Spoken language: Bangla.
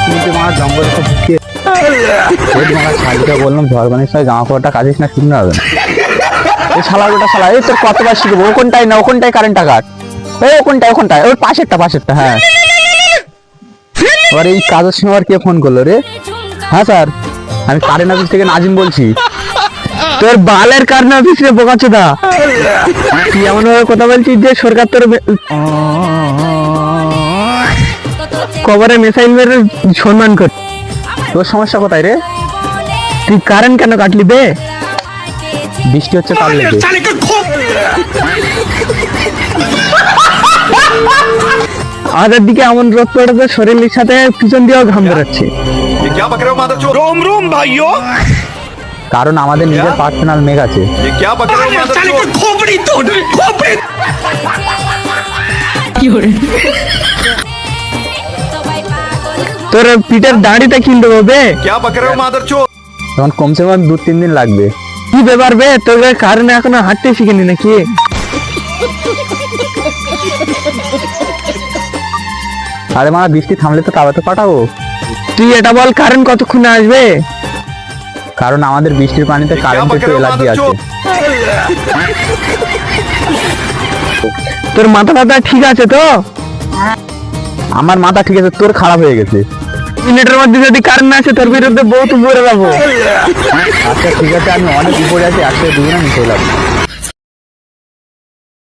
কিন্তু আমার জঙ্গল তো ঢুকিয়ে শাড়িটা বললাম ঝড়বানির সাথে জামা কাপড়টা কাজিস না শুনতে হবে না। এই শালাটা শালা এই তোর কতবার শিখবো ওখানটাই না ওখানটাই কারেন্টটা কাট এই ওখানটায় ওর পাশেরটা হ্যাঁ। এবার এই কাজের সময় আর কে ফোন করলো রে? হ্যাঁ স্যার আমি কারেন্ট অফিস থেকে নাজিম বলছি। তোর বালের কারেন্ট অফিস রে বোকাচোদা, তুই এমন ভাবে কথা বলছিস যে সরকার তোর কবরে মিসাইল মেরে সম্মান কর। তোর সমস্যা কোথায় রে? তুই কারেন্ট কেন কাটলি বে? বৃষ্টি হচ্ছে কার লেগে? আমাদের দিকে এমন রোদ পড়েছে শরীরের সাথে পিছন দিয়েও ঘাম বেরোচ্ছে। কারণ আমাদের নিজের পার্সোনাল মেঘ আছে। তোর পিঠের দাড়িটা কিনতে হবে তখন কমসে কম 2-3 দিন লাগবে। কি ব্যাপার বে তোর কারণে এখনো হাঁটতে শিখেনি নাকি? আরে মা বৃষ্টি থামলে তো তবে তো পাঠাবো। তুই এটা বল কারেন্ট কতক্ষণে আসবে? কারণ আমাদের বৃষ্টির পানিতে কারেন্টের একটু এলার্জি আছে। তোর মাথা ঠিক আছে তো? আমার মাথা ঠিক আছে, তোর খারাপ হয়ে গেছে। মিনিটের মধ্যে যদি কারেন্ট না আসে তোর বিরুদ্ধে বহুত উপরে যাবো। আচ্ছা ঠিক আছে আমি অনেক উপরে আছি, আজকে দুজনে মিশে যাবো।